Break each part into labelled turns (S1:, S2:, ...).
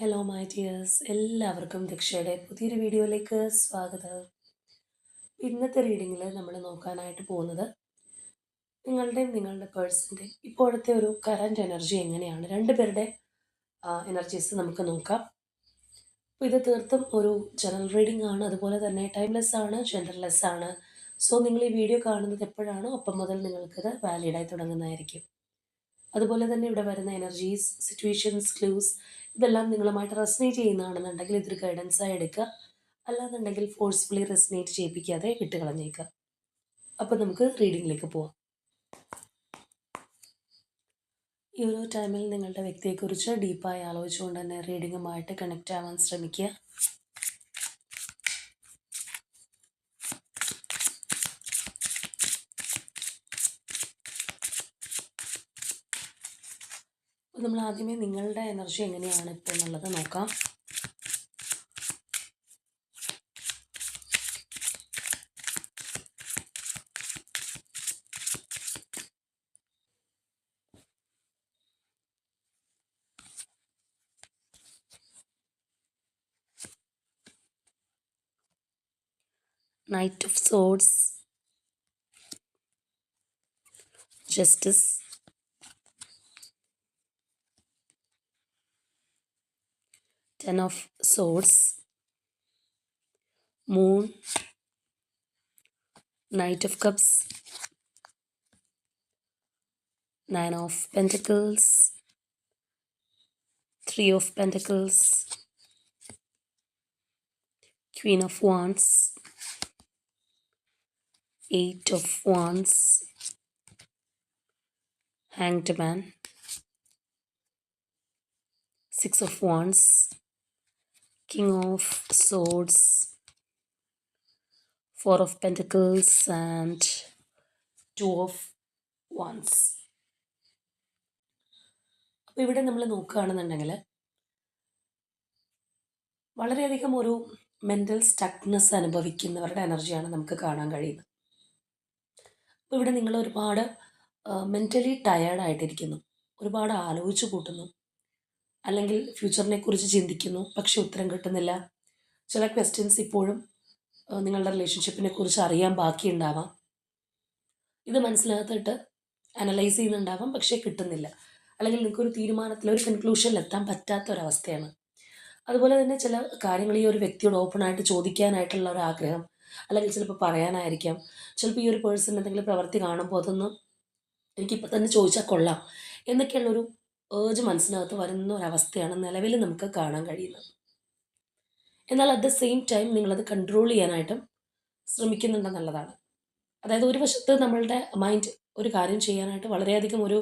S1: Hello my dears, എല്ലാവർക്കും ദീക്ഷയുടെ പുതിയൊരു വീഡിയോയിലേക്ക് സ്വാഗതം. ഇന്നത്തെ റീഡിങ്ങിൽ നമ്മൾ നോക്കാനായിട്ട് പോകുന്നത് നിങ്ങളുടെ പേഴ്സൻ്റെ ഇപ്പോഴത്തെ ഒരു കറൻറ്റ് എനർജി എങ്ങനെയാണ്. രണ്ടുപേരുടെ എനർജീസ് നമുക്ക് നോക്കാം. അപ്പോൾ ഇത് തീർത്തും ഒരു ജനറൽ റീഡിംഗ് ആണ്, അതുപോലെ തന്നെ ടൈംലെസ് ആണ്, ജെൻഡർലെസ് ആണ്. സോ നിങ്ങൾ ഈ വീഡിയോ കാണുന്നത് എപ്പോഴാണോ അപ്പം മുതൽ നിങ്ങൾക്കിത് വാലിഡായി തുടങ്ങുന്നതായിരിക്കും. അതുപോലെ തന്നെ ഇവിടെ വരുന്ന എനർജീസ്, സിറ്റുവേഷൻസ്, ക്ലൂസ് ഇതെല്ലാം നിങ്ങളുമായിട്ട് റെസനേറ്റ് ചെയ്യുന്നതാണെന്നുണ്ടെങ്കിൽ ഇതൊരു ഗൈഡൻസായി എടുക്കുക. അല്ലാന്നുണ്ടെങ്കിൽ ഫോഴ്സ്ഫുള്ളി റെസനേറ്റ് ചെയ്യിപ്പിക്കാതെ വിട്ടുകളഞ്ഞേക്കുക. അപ്പോൾ നമുക്ക് റീഡിങ്ങിലേക്ക് പോവാം. ഈ ഒരു ടൈമിൽ നിങ്ങളുടെ വ്യക്തിയെക്കുറിച്ച് ഡീപ്പായി ആലോചിച്ചുകൊണ്ട് തന്നെ റീഡിങ്ങുമായിട്ട് കണക്റ്റ് ആവാൻ ശ്രമിക്കുക. നമ്മൾ ആദ്യമേ നിങ്ങളുടെ എനർജി എങ്ങനെയാണ് ഇപ്പോൾ എന്നുള്ളത് നോക്കാം. Knight of Swords, Justice, Ten of Swords, Moon, Knight of Cups, Nine of Pentacles, Three of Pentacles, Queen of Wands, Eight of Wands, Hanged Man, Six of Wands, King of Swords, Four of Pentacles and Two of Wands. അപ്പോൾ ഇവിടെ നമ്മൾ നോക്കുകയാണെന്നുണ്ടെങ്കിൽ വളരെയധികം ഒരു mental stuckness അനുഭവിക്കുന്നവരുടെ എനർജിയാണ് നമുക്ക് കാണാൻ കഴിയുന്നത്. അപ്പോൾ ഇവിടെ നിങ്ങൾ ഒരുപാട് മെൻ്റലി ടയേർഡായിട്ടിരിക്കുന്നു, ഒരുപാട് ആലോചിച്ച് കൂട്ടുന്നു, അല്ലെങ്കിൽ ഫ്യൂച്ചറിനെ കുറിച്ച് ചിന്തിക്കുന്നു, പക്ഷെ ഉത്തരം കിട്ടുന്നില്ല. ചില ക്വസ്റ്റ്യൻസ് ഇപ്പോഴും നിങ്ങളുടെ റിലേഷൻഷിപ്പിനെ കുറിച്ച് അറിയാൻ ബാക്കിയുണ്ടാവാം. ഇത് മനസ്സിലാകത്തിട്ട് അനലൈസ് ചെയ്യുന്നുണ്ടാവാം, പക്ഷേ കിട്ടുന്നില്ല. അല്ലെങ്കിൽ നിങ്ങൾക്കൊരു തീരുമാനത്തിൽ, ഒരു കൺക്ലൂഷനിൽ എത്താൻ പറ്റാത്തൊരവസ്ഥയാണ്. അതുപോലെ തന്നെ ചില കാര്യങ്ങൾ ഈ ഒരു വ്യക്തിയോട് ഓപ്പണായിട്ട് ചോദിക്കാനായിട്ടുള്ള ഒരു ആഗ്രഹം, അല്ലെങ്കിൽ ചിലപ്പോൾ പറയാനായിരിക്കാം. ചിലപ്പോൾ ഈ ഒരു പേഴ്സൺ എന്തെങ്കിലും പ്രവൃത്തി കാണുമ്പോൾ അതൊന്ന് എനിക്കിപ്പോൾ തന്നെ ചോദിച്ചാൽ കൊള്ളാം എന്നൊക്കെയുള്ളൊരു ഏർജ് മനസ്സിനകത്ത് വരുന്ന ഒരവസ്ഥയാണ് നിലവിൽ നമുക്ക് കാണാൻ കഴിയുന്നത്. എന്നാൽ അറ്റ് ദ സെയിം ടൈം നിങ്ങളത് കൺട്രോൾ ചെയ്യാനായിട്ടും ശ്രമിക്കുന്നുണ്ടെന്നുള്ളതാണ്. അതായത് ഒരു വശത്ത് നമ്മളുടെ മൈൻഡ് ഒരു കാര്യം ചെയ്യാനായിട്ട് വളരെയധികം ഒരു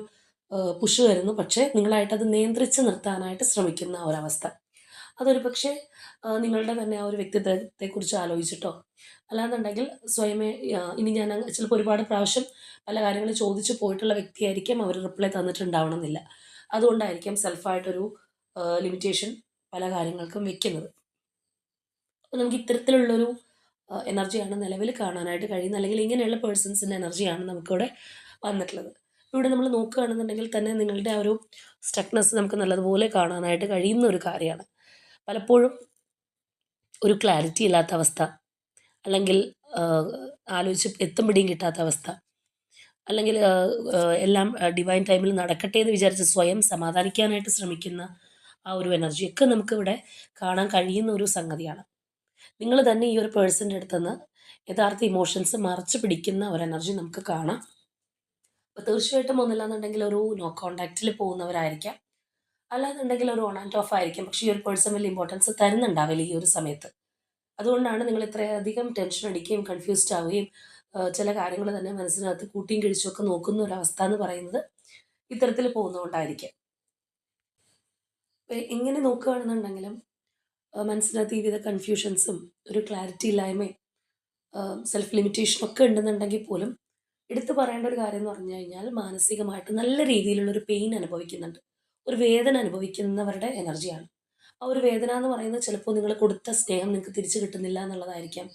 S1: പുഷ് വരുന്നു, പക്ഷേ നിങ്ങളായിട്ടത് നിയന്ത്രിച്ച് നിർത്താനായിട്ട് ശ്രമിക്കുന്ന ഒരവസ്ഥ. അതൊരു പക്ഷേ നിങ്ങളുടെ തന്നെ ആ ഒരു വ്യക്തിത്വത്തെക്കുറിച്ച് ആലോചിച്ചിട്ടോ, അല്ലാന്നുണ്ടെങ്കിൽ സ്വയമേ ഇനി ഞാൻ ചിലപ്പോൾ ഒരുപാട് പ്രാവശ്യം പല കാര്യങ്ങൾ ചോദിച്ചു പോയിട്ടുള്ള വ്യക്തിയായിരിക്കും, അവർ റിപ്ലൈ തന്നിട്ടുണ്ടാവണമെന്നില്ല. അതുകൊണ്ടായിരിക്കും സെൽഫായിട്ടൊരു ലിമിറ്റേഷൻ പല കാര്യങ്ങൾക്കും വെക്കുന്നത്. അപ്പോൾ നമുക്ക് ഇത്തരത്തിലുള്ളൊരു എനർജിയാണ് നിലവിൽ കാണാനായിട്ട് കഴിയുന്നത്, അല്ലെങ്കിൽ ഇങ്ങനെയുള്ള പേഴ്സൺസിൻ്റെ എനർജിയാണ് നമുക്കിവിടെ വന്നിട്ടുള്ളത്. ഇവിടെ നമ്മൾ നോക്കുകയാണെന്നുണ്ടെങ്കിൽ തന്നെ നിങ്ങളുടെ ആ ഒരു സ്റ്റക്നെസ് നമുക്ക് നല്ലതുപോലെ കാണാനായിട്ട് കഴിയുന്ന ഒരു കാര്യമാണ്. പലപ്പോഴും ഒരു ക്ലാരിറ്റി ഇല്ലാത്ത അവസ്ഥ, അല്ലെങ്കിൽ ആലോചിച്ച് എത്തും പിടിയും കിട്ടാത്ത അവസ്ഥ, അല്ലെങ്കിൽ എല്ലാം ഡിവൈൻ ടൈമിൽ നടക്കട്ടെ എന്ന് വിചാരിച്ച് സ്വയം സമാധാനിക്കാനായിട്ട് ശ്രമിക്കുന്ന ആ ഒരു എനർജിയൊക്കെ നമുക്കിവിടെ കാണാൻ കഴിയുന്ന ഒരു സംഗതിയാണ്. നിങ്ങൾ തന്നെ ഈ ഒരു പേഴ്സൻ്റെ അടുത്തുനിന്ന് യഥാർത്ഥ ഇമോഷൻസ് മറച്ചു പിടിക്കുന്ന ഒരു എനർജി നമുക്ക് കാണാം. അപ്പോൾ തീർച്ചയായിട്ടും ഒന്നില്ലാന്നുണ്ടെങ്കിൽ ഒരു നോ കോണ്ടാക്റ്റിൽ പോകുന്നവരായിരിക്കാം, അല്ലാന്നുണ്ടെങ്കിൽ ഒരു ഓൺ ആൻഡ് ഓഫ് ആയിരിക്കും. പക്ഷേ ഈ ഒരു പേഴ്സൺ വലിയ ഇമ്പോർട്ടൻസ് തരുന്നുണ്ടാവില്ല ഈ ഒരു സമയത്ത്. അതുകൊണ്ടാണ് നിങ്ങൾ ഇത്രയധികം ടെൻഷൻ അടിക്കുകയും കൺഫ്യൂസ്ഡ് ആവുകയും ചില കാര്യങ്ങൾ തന്നെ മനസ്സിനകത്ത് കൂട്ടിയും കിഴിച്ചുമൊക്കെ നോക്കുന്ന ഒരവസ്ഥ എന്ന് പറയുന്നത് ഇത്തരത്തിൽ പോകുന്നതുകൊണ്ടായിരിക്കും. എങ്ങനെ നോക്കുകയാണെന്നുണ്ടെങ്കിലും മനസ്സിനകത്ത് വിവിധ കൺഫ്യൂഷൻസും ഒരു ക്ലാരിറ്റി ഇല്ലായ്മയും സെൽഫ് ലിമിറ്റേഷനൊക്കെ ഉണ്ടെന്നുണ്ടെങ്കിൽ പോലും എടുത്തു പറയേണ്ട ഒരു കാര്യം എന്ന് പറഞ്ഞു കഴിഞ്ഞാൽ മാനസികമായിട്ട് നല്ല രീതിയിലുള്ളൊരു പെയിൻ അനുഭവിക്കുന്നുണ്ട്, ഒരു വേദന അനുഭവിക്കുന്നവരുടെ എനർജിയാണ്. ആ ഒരു വേദന എന്ന് പറയുന്നത് ചിലപ്പോൾ നിങ്ങൾ കൊടുത്ത സ്നേഹം നിങ്ങൾക്ക് തിരിച്ചു കിട്ടുന്നില്ല എന്നുള്ളതായിരിക്കാം,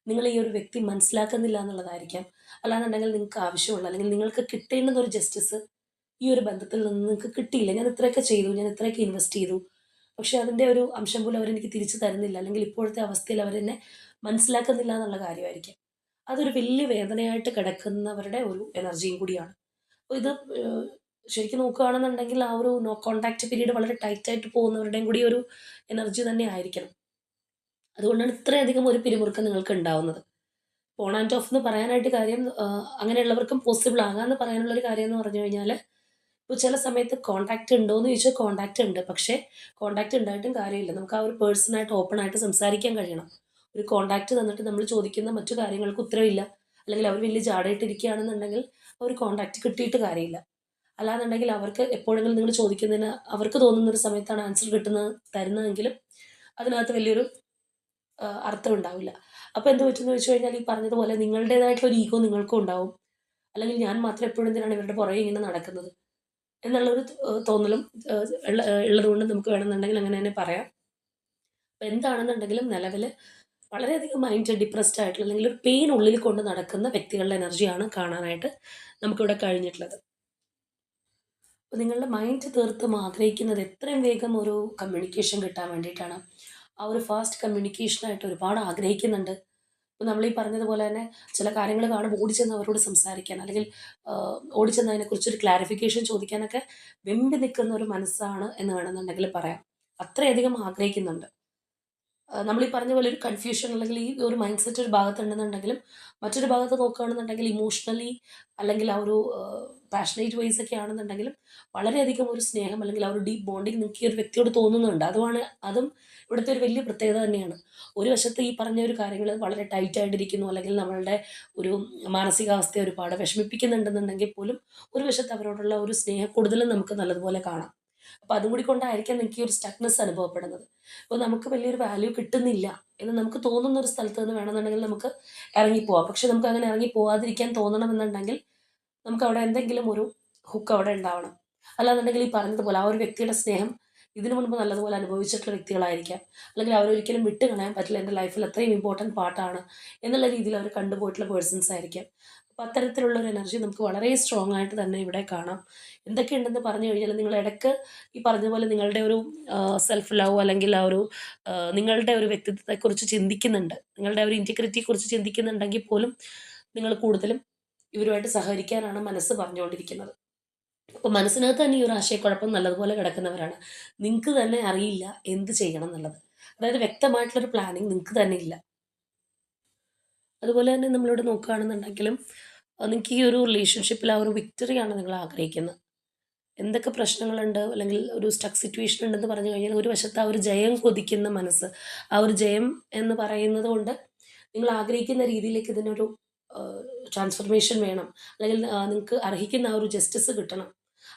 S1: നിങ്ങൾ ഈ ഒരു വ്യക്തി മനസ്സിലാക്കുന്നില്ല എന്നുള്ളതായിരിക്കാം, അല്ലാന്നുണ്ടെങ്കിൽ നിങ്ങൾക്ക് ആവശ്യമുള്ള അല്ലെങ്കിൽ നിങ്ങൾക്ക് കിട്ടേണ്ടുന്ന ഒരു ജസ്റ്റിസ് ഈ ഒരു ബന്ധത്തിൽ നിന്ന് നിങ്ങൾക്ക് കിട്ടിയില്ല. ഞാൻ ഇത്രയൊക്കെ ചെയ്തു, ഞാൻ ഇത്രയൊക്കെ ഇൻവെസ്റ്റ് ചെയ്തു, പക്ഷേ അതിൻ്റെ ഒരു അംശം പോലും അവരെനിക്ക് തിരിച്ചു തരുന്നില്ല. അല്ലെങ്കിൽ ഇപ്പോഴത്തെ അവസ്ഥയിൽ അവരെന്നെ മനസ്സിലാക്കുന്നില്ല എന്നുള്ള കാര്യമായിരിക്കാം. അതൊരു വലിയ വേദനയായിട്ട് കിടക്കുന്നവരുടെ ഒരു എനർജിയും കൂടിയാണ്. അപ്പോൾ ഇത് ഏഹ്, ശരിക്കും നോക്കുകയാണെന്നുണ്ടെങ്കിൽ ആ ഒരു നോ കോൺടാക്റ്റ് പീരീഡ് വളരെ ടൈറ്റായിട്ട് പോകുന്നവരുടെയും കൂടി ഒരു എനർജി തന്നെ ആയിരിക്കണം. അതുകൊണ്ടാണ് ഇത്രയധികം ഒരു പിരിമുറുക്കം നിങ്ങൾക്ക് ഉണ്ടാവുന്നത്. ഓൺ ആൻഡ് ഓഫ് എന്ന് പറയാനായിട്ട് കാര്യം അങ്ങനെയുള്ളവർക്കും പോസിബിൾ ആകാമെന്ന് പറയാനുള്ളൊരു കാര്യം എന്ന് പറഞ്ഞു കഴിഞ്ഞാൽ, ഇപ്പോൾ ചില സമയത്ത് കോൺടാക്റ്റ് ഉണ്ടോയെന്ന് ചോദിച്ചാൽ കോൺടാക്റ്റ് ഉണ്ട്. പക്ഷേ കോൺടാക്റ്റ് ഉണ്ടായിട്ടും കാര്യമില്ല. നമുക്ക് ആ ഒരു പേഴ്സണായിട്ട് ഓപ്പണായിട്ട് സംസാരിക്കാൻ കഴിയണം. ഒരു കോൺടാക്റ്റ് തന്നിട്ട് നമ്മൾ ചോദിക്കുന്ന മറ്റു കാര്യങ്ങൾക്ക് ഉത്തരവില്ല, അല്ലെങ്കിൽ അവർ വലിയ ജാടയിട്ടിരിക്കുകയാണെന്നുണ്ടെങ്കിൽ ആ ഒരു കോൺടാക്റ്റ് കിട്ടിയിട്ട് കാര്യമില്ല. അല്ലാന്നുണ്ടെങ്കിൽ അവർക്ക് എപ്പോഴെങ്കിലും നിങ്ങൾ ചോദിക്കുന്നതിന് അവർക്ക് തോന്നുന്ന ഒരു സമയത്താണ് ആൻസർ തരുന്നതെങ്കിലും അതിനകത്ത് വലിയൊരു അർത്ഥം ഉണ്ടാവില്ല. അപ്പോൾ എന്ത് പറ്റുമെന്ന് ചോദിച്ചു കഴിഞ്ഞാൽ, ഈ പറഞ്ഞതുപോലെ നിങ്ങളുടേതായിട്ടുള്ള ഒരു ഈഗോ നിങ്ങൾക്കും ഉണ്ടാവും. അല്ലെങ്കിൽ ഞാൻ മാത്രം എപ്പോഴും എന്തിനാണ് ഇവരുടെ പുറകെ ഇങ്ങനെ നടക്കുന്നത് എന്നുള്ളൊരു തോന്നലും ഉള്ളതുകൊണ്ട് നമുക്ക് വേണമെന്നുണ്ടെങ്കിൽ അങ്ങനെ തന്നെ പറയാം. അപ്പോൾ എന്താണെന്നുണ്ടെങ്കിലും നിലവിൽ വളരെയധികം മൈൻഡ് ഡിപ്രസ്ഡ് ആയിട്ടുള്ള അല്ലെങ്കിൽ ഒരു പെയിൻ ഉള്ളിൽ കൊണ്ട് നടക്കുന്ന വ്യക്തികളുടെ എനർജിയാണ് കാണാനായിട്ട് നമുക്കിവിടെ കഴിഞ്ഞിട്ടുള്ളത്. അപ്പോൾ നിങ്ങളുടെ മൈൻഡ് തീർത്തും ആഗ്രഹിക്കുന്നത് എത്രയും വേഗം ഒരു കമ്മ്യൂണിക്കേഷൻ കിട്ടാൻ വേണ്ടിയിട്ടാണ്. ആ ഒരു ഫാസ്റ്റ് കമ്മ്യൂണിക്കേഷനായിട്ട് ഒരുപാട് ആഗ്രഹിക്കുന്നുണ്ട്. ഇപ്പം നമ്മൾ ഈ പറഞ്ഞതുപോലെ തന്നെ ചില കാര്യങ്ങൾ കാണുമ്പോൾ ഓടിച്ചെന്ന് അവരോട് സംസാരിക്കാൻ, അല്ലെങ്കിൽ ഓടിച്ചെന്ന് അതിനെക്കുറിച്ചൊരു ക്ലാരിഫിക്കേഷൻ ചോദിക്കാനൊക്കെ വെമ്പി നിൽക്കുന്ന ഒരു മനസ്സാണ് എന്ന് വേണമെന്നുണ്ടെങ്കിൽ പറയാം. അത്രയധികം ആഗ്രഹിക്കുന്നുണ്ട്. നമ്മൾ ഈ പറഞ്ഞ പോലെ ഒരു കൺഫ്യൂഷൻ അല്ലെങ്കിൽ ഈ ഒരു മൈൻഡ് സെറ്റ് ഒരു ഭാഗത്തുണ്ടെന്നുണ്ടെങ്കിലും, മറ്റൊരു ഭാഗത്ത് നോക്കുകയാണെന്നുണ്ടെങ്കിൽ ഇമോഷണലി അല്ലെങ്കിൽ ആ ഒരു പാഷനേറ്റ് വൈസ് ഒക്കെ ആണെന്നുണ്ടെങ്കിലും വളരെയധികം ഒരു സ്നേഹം അല്ലെങ്കിൽ ആ ഒരു ഡീപ്പ് ബോണ്ടിങ് നിങ്ങൾക്ക് ഈ ഒരു വ്യക്തിയോട് തോന്നുന്നുണ്ട്. അതും ഇവിടുത്തെ ഒരു വലിയ പ്രത്യേകത തന്നെയാണ്. ഒരു വശത്ത് ഈ പറഞ്ഞ ഒരു കാര്യങ്ങൾ വളരെ ടൈറ്റ് ആയിട്ടിരിക്കുന്നു, അല്ലെങ്കിൽ നമ്മളുടെ ഒരു മാനസികാവസ്ഥയെ ഒരുപാട് വിഷമിപ്പിക്കുന്നുണ്ടെന്നുണ്ടെങ്കിൽ പോലും ഒരു വശത്ത് അവരോടുള്ള ഒരു സ്നേഹക്കൂടുതലും നമുക്ക് നല്ലതുപോലെ കാണാം. അപ്പോൾ അതും കൂടി കൊണ്ടായിരിക്കാം നിങ്ങൾക്ക് ഈ ഒരു സ്റ്റക്നെസ് അനുഭവപ്പെടുന്നത്. അപ്പോൾ നമുക്ക് വലിയൊരു വാല്യൂ കിട്ടുന്നില്ല എന്ന് നമുക്ക് തോന്നുന്ന ഒരു സ്ഥലത്ത് നിന്ന് വേണമെന്നുണ്ടെങ്കിൽ നമുക്ക് ഇറങ്ങിപ്പോവാം. പക്ഷെ നമുക്ക് അങ്ങനെ ഇറങ്ങി പോവാതിരിക്കാൻ തോന്നണമെന്നുണ്ടെങ്കിൽ നമുക്ക് അവിടെ എന്തെങ്കിലും ഒരു ഹുക്ക് അവിടെ ഉണ്ടാവണം. അല്ലാന്നുണ്ടെങ്കിൽ ഈ പറഞ്ഞതുപോലെ ആ ഒരു വ്യക്തിയുടെ സ്നേഹം ഇതിനു മുൻപ് നല്ലതുപോലെ അനുഭവിച്ചിട്ടുള്ള വ്യക്തികളായിരിക്കാം. അല്ലെങ്കിൽ അവരൊരിക്കലും വിട്ട് കളയാൻ പറ്റില്ല, എൻ്റെ ലൈഫിൽ അത്രയും ഇമ്പോർട്ടൻറ്റ് പാർട്ടാണ് എന്നുള്ള രീതിയിൽ അവർ കണ്ടുപോയിട്ടുള്ള പേഴ്സൺസ് ആയിരിക്കാം. അപ്പോൾ അത്തരത്തിലുള്ള ഒരു എനർജി നമുക്ക് വളരെ സ്ട്രോങ് ആയിട്ട് തന്നെ ഇവിടെ കാണാം. എന്തൊക്കെയുണ്ടെന്ന് പറഞ്ഞു കഴിഞ്ഞാൽ, നിങ്ങൾ ഇടയ്ക്ക് ഈ പറഞ്ഞതുപോലെ നിങ്ങളുടെ ഒരു സെൽഫ് ലവ് അല്ലെങ്കിൽ ആ ഒരു നിങ്ങളുടെ ഒരു വ്യക്തിത്വത്തെക്കുറിച്ച് ചിന്തിക്കുന്നുണ്ട്. നിങ്ങളുടെ ഒരു ഇൻറ്റഗ്രിറ്റിയെക്കുറിച്ച് ചിന്തിക്കുന്നുണ്ടെങ്കിൽ പോലും നിങ്ങൾ കൂടുതലും ഇവരുമായിട്ട് സഹകരിക്കാനാണ് മനസ്സ് പറഞ്ഞുകൊണ്ടിരിക്കുന്നത്. അപ്പോൾ മനസ്സിനകത്ത് തന്നെ ഈ ഒരു ആശയക്കുഴപ്പം നല്ലതുപോലെ കിടക്കുന്നവരാണ്. നിങ്ങൾക്ക് തന്നെ അറിയില്ല എന്ത് ചെയ്യണം എന്നുള്ളത്. അതായത് വ്യക്തമായിട്ടുള്ളൊരു പ്ലാനിങ് നിങ്ങൾക്ക് തന്നെ ഇല്ല. അതുപോലെ തന്നെ നമ്മളിവിടെ നോക്കുകയാണെന്നുണ്ടെങ്കിലും നിങ്ങൾക്ക് ഈ ഒരു റിലേഷൻഷിപ്പിൽ ആ ഒരു വിക്ടറിയാണ് നിങ്ങൾ ആഗ്രഹിക്കുന്നത്. എന്തൊക്കെ പ്രശ്നങ്ങളുണ്ട് അല്ലെങ്കിൽ ഒരു സ്റ്റക്ക് സിറ്റുവേഷൻ ഉണ്ടെന്ന് പറഞ്ഞു കഴിഞ്ഞാൽ, ഒരു വശത്ത് ആ ഒരു ജയം കൊതിക്കുന്ന മനസ്സ്, ആ ഒരു ജയം എന്ന് പറയുന്നത് കൊണ്ട് നിങ്ങൾ ആഗ്രഹിക്കുന്ന രീതിയിലേക്ക് ഇതിനൊരു ട്രാൻസ്ഫർമേഷൻ വേണം, അല്ലെങ്കിൽ നിങ്ങൾക്ക് അർഹിക്കുന്ന ആ ഒരു ജസ്റ്റിസ് കിട്ടണം,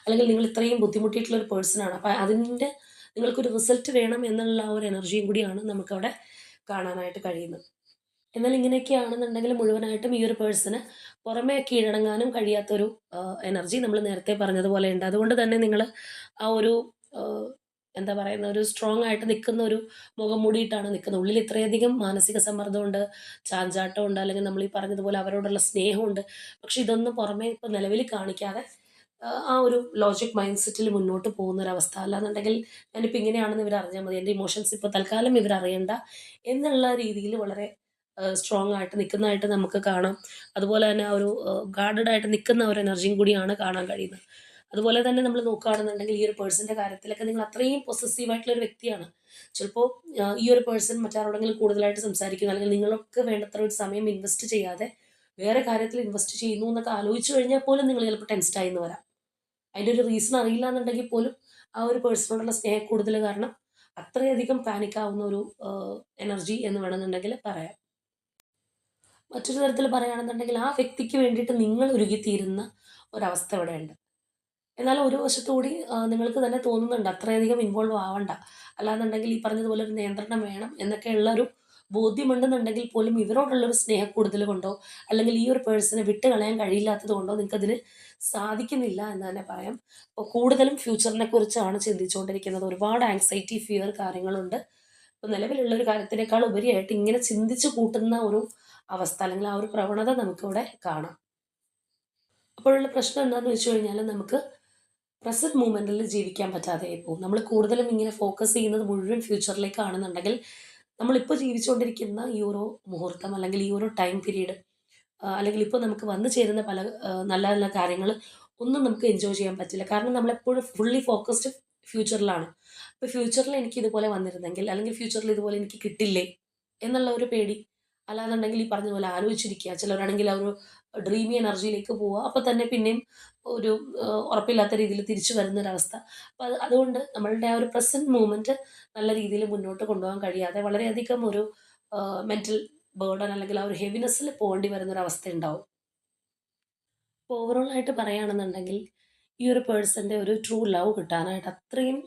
S1: അല്ലെങ്കിൽ നിങ്ങൾ ഇത്രയും ബുദ്ധിമുട്ടിയിട്ടുള്ള ഒരു പേഴ്സണാണ്, അപ്പോൾ അതിൻ്റെ നിങ്ങൾക്കൊരു റിസൾട്ട് വേണം എന്നുള്ള ആ ഒരു എനർജിയും കൂടിയാണ് നമുക്കവിടെ കാണാനായിട്ട് കഴിയുന്നത്. എന്നാൽ ഇങ്ങനെയൊക്കെയാണെന്നുണ്ടെങ്കിൽ മുഴുവനായിട്ടും ഈ ഒരു പേഴ്സണ് പുറമേ കീഴടങ്ങാനും കഴിയാത്തൊരു എനർജി നമ്മൾ നേരത്തെ പറഞ്ഞതുപോലെ ഉണ്ട്. അതുകൊണ്ട് തന്നെ നിങ്ങൾ ആ ഒരു ആഹ്, എന്താ പറയുന്ന ഒരു സ്ട്രോങ് ആയിട്ട് നിൽക്കുന്ന ഒരു മുഖം മൂടിയിട്ടാണ് നിൽക്കുന്നത്. ഉള്ളിൽ ഇത്രയധികം മാനസിക സമ്മർദ്ദമുണ്ട്, ചാഞ്ചാട്ടമുണ്ട്, അല്ലെങ്കിൽ നമ്മൾ ഈ പറഞ്ഞതുപോലെ അവരോടുള്ള സ്നേഹമുണ്ട്. പക്ഷെ ഇതൊന്നും പുറമേ ഇപ്പോൾ നിലവിൽ കാണിക്കാതെ ആ ഒരു ലോജിക് മൈൻഡ് സെറ്റിൽ മുന്നോട്ട് പോകുന്ന ഒരവസ്ഥ. അല്ലാന്നുണ്ടെങ്കിൽ ഞാനിപ്പോൾ ഇങ്ങനെയാണെന്ന് ഇവർ അറിഞ്ഞാൽ മതി, എൻ്റെ ഇമോഷൻസ് ഇപ്പോൾ തൽക്കാലം ഇവർ അറിയണ്ട എന്നുള്ള രീതിയിൽ വളരെ സ്ട്രോങ് ആയിട്ട് നിൽക്കുന്നതായിട്ട് നമുക്ക് കാണാം. അതുപോലെ തന്നെ ആ ഒരു ഗാർഡഡ് ആയിട്ട് നിൽക്കുന്ന ഒരു എനർജിയും കൂടിയാണ് കാണാൻ കഴിയുന്നത്. അതുപോലെ തന്നെ നമ്മൾ നോക്കുകയാണെന്നുണ്ടെങ്കിൽ ഈ ഒരു പേഴ്സൻ്റെ കാര്യത്തിലൊക്കെ നിങ്ങൾ അത്രയും പൊസസീവ് ആയിട്ടുള്ള ഒരു വ്യക്തിയാണ്. ചിലപ്പോൾ ഈ ഒരു പേഴ്സൺ മറ്റാരോടെങ്കിലും കൂടുതലായിട്ട് സംസാരിക്കുന്നു, അല്ലെങ്കിൽ നിങ്ങൾക്ക് വേണ്ടത്ര ഒരു സമയം ഇൻവെസ്റ്റ് ചെയ്യാതെ വേറെ കാര്യത്തിൽ ഇൻവെസ്റ്റ് ചെയ്യുന്നു എന്നൊക്കെ ആലോചിച്ചു കഴിഞ്ഞാൽ പോലും നിങ്ങൾ ചിലപ്പോൾ ടെൻസ്ഡ് ആയി എന്ന് വരാം. അതിൻ്റെ ഒരു റീസൺ അറിയില്ല എന്നുണ്ടെങ്കിൽ പോലും ആ ഒരു പേഴ്സണോടുള്ള സ്നേഹക്കൂടുതൽ കാരണം അത്രയധികം പാനിക് ആവുന്ന ഒരു എനർജി എന്ന് വേണമെന്നുണ്ടെങ്കിൽ പറയാം. മറ്റൊരു തരത്തിൽ പറയുകയാണെന്നുണ്ടെങ്കിൽ ആ വ്യക്തിക്ക് വേണ്ടിയിട്ട് നിങ്ങൾ ഉരുകിത്തീരുന്ന ഒരവസ്ഥ ഇവിടെയുണ്ട്. എന്നാൽ ഒരു വശത്തുകൂടി നിങ്ങൾക്ക് തന്നെ തോന്നുന്നുണ്ട് അത്രയധികം ഇൻവോൾവ് ആവണ്ട. അല്ലാന്നുണ്ടെങ്കിൽ ഈ പറഞ്ഞതുപോലെ ഒരു നിയന്ത്രണം വേണം എന്നൊക്കെയുള്ള ഒരു ബോധ്യമുണ്ടെന്നുണ്ടെങ്കിൽ പോലും ഇവരോടുള്ളൊരു സ്നേഹക്കൂടുതൽ കൊണ്ടോ, അല്ലെങ്കിൽ ഈ ഒരു പേഴ്സണെ വിട്ട് കളയാൻ കഴിയില്ലാത്തത് കൊണ്ടോ നിങ്ങൾക്കതിന് സാധിക്കുന്നില്ല എന്ന് തന്നെ പറയാം. അപ്പോൾ കൂടുതലും ഫ്യൂച്ചറിനെ കുറിച്ചാണ് ചിന്തിച്ചുകൊണ്ടിരിക്കുന്നത്. ഒരുപാട് ആങ്സൈറ്റി, ഫിയർ കാര്യങ്ങളുണ്ട്. ഇപ്പോൾ നിലവിലുള്ള ഒരു കാര്യത്തിനേക്കാൾ ഉപരിയായിട്ട് ഇങ്ങനെ ചിന്തിച്ച് കൂട്ടുന്ന ഒരു അവസ്ഥ, അല്ലെങ്കിൽ ആ ഒരു പ്രവണത നമുക്കിവിടെ കാണാം. അപ്പോഴുള്ള പ്രശ്നം എന്താണെന്ന് വെച്ച് കഴിഞ്ഞാൽ, നമുക്ക് പ്രസന്റ് മൂമെന്റിൽ ജീവിക്കാൻ പറ്റാതെ പോകും. നമ്മൾ കൂടുതലും ഇങ്ങനെ ഫോക്കസ് ചെയ്യുന്നത് മുഴുവൻ ഫ്യൂച്ചറിലേക്കാണെന്നുണ്ടെങ്കിൽ നമ്മളിപ്പോൾ ജീവിച്ചുകൊണ്ടിരിക്കുന്ന ഈ ഒരു മുഹൂർത്തം അല്ലെങ്കിൽ ഈ ഒരു ടൈം പീരീഡ് അല്ലെങ്കിൽ ഇപ്പോൾ നമുക്ക് വന്നു ചേരുന്ന പല നല്ല നല്ല കാര്യങ്ങൾ ഒന്നും നമുക്ക് എൻജോയ് ചെയ്യാൻ പറ്റില്ല. കാരണം നമ്മളെപ്പോഴും ഫുള്ളി ഫോക്കസ്ഡ് ഫ്യൂച്ചറിലാണ്. അപ്പോൾ ഫ്യൂച്ചറിൽ എനിക്ക് ഇതുപോലെ വന്നിരുന്നെങ്കിൽ അല്ലെങ്കിൽ ഫ്യൂച്ചറിൽ ഇതുപോലെ എനിക്ക് കിട്ടില്ലേ എന്നുള്ള ഒരു പേടി. അല്ലാന്നുണ്ടെങ്കിൽ ഈ പറഞ്ഞ പോലെ ആലോചിച്ചിരിക്കുക. ചിലരാണെങ്കിൽ ആ ഒരു ഡ്രീമി എനർജിയിലേക്ക് പോവുക. അപ്പോൾ തന്നെ പിന്നെയും ഒരു ഉറപ്പില്ലാത്ത രീതിയിൽ തിരിച്ചു വരുന്നൊരവസ്ഥ. അപ്പോൾ അതുകൊണ്ട് നമ്മളുടെ ആ ഒരു പ്രസന്റ് മൂമെന്റ് നല്ല രീതിയിൽ മുന്നോട്ട് കൊണ്ടുപോകാൻ കഴിയാതെ വളരെയധികം ഒരു മെന്റൽ ബേർഡൻ അല്ലെങ്കിൽ ആ ഒരു ഹെവിനെസ്സിൽ പോകേണ്ടി വരുന്നൊരവസ്ഥ ഉണ്ടാവും. ഇപ്പോൾ ഓവറോൾ ആയിട്ട് പറയുകയാണെന്നുണ്ടെങ്കിൽ ഈ ഒരു പേഴ്സൻ്റെ ഒരു ട്രൂ ലവ് കിട്ടാനായിട്ട് അത്രയും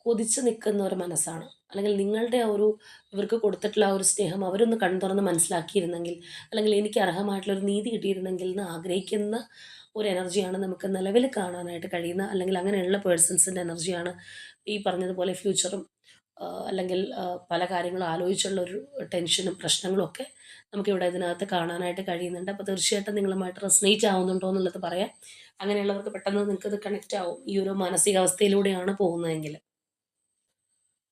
S1: കൊതിച്ച് നിൽക്കുന്ന ഒരു മനസ്സാണ്. അല്ലെങ്കിൽ നിങ്ങളുടെ ആ ഒരു ഇവർക്ക് കൊടുത്തിട്ടുള്ള ആ ഒരു സ്നേഹം അവരൊന്ന് കൺതുറന്ന് മനസ്സിലാക്കിയിരുന്നെങ്കിൽ അല്ലെങ്കിൽ എനിക്ക് അർഹമായിട്ടുള്ള ഒരു നീതി കിട്ടിയിരുന്നെങ്കിൽ എന്ന് ആഗ്രഹിക്കുന്ന ഒരു എനർജിയാണ് നമുക്ക് നിലവിൽ കാണാനായിട്ട് കഴിയുന്ന അല്ലെങ്കിൽ അങ്ങനെയുള്ള പേഴ്സൺസിൻ്റെ എനർജിയാണ് ഈ പറഞ്ഞതുപോലെ ഫ്യൂച്ചറും അല്ലെങ്കിൽ പല കാര്യങ്ങളും ആലോചിച്ചുള്ള ഒരു ടെൻഷനും പ്രശ്നങ്ങളും ഒക്കെ നമുക്കിവിടെ ഇതിനകത്ത് കാണാനായിട്ട് കഴിയുന്നുണ്ട്. അപ്പോൾ തീർച്ചയായിട്ടും നിങ്ങളുമായിട്ട് റെസനേറ്റ് ആവുന്നുണ്ടോ എന്നുള്ളത് പറയാം. അങ്ങനെയുള്ളവർക്ക് പെട്ടെന്ന് നിങ്ങൾക്കത് കണക്റ്റ് ആവും ഈ ഒരു മാനസികാവസ്ഥയിലൂടെയാണ് പോകുന്നതെങ്കിൽ.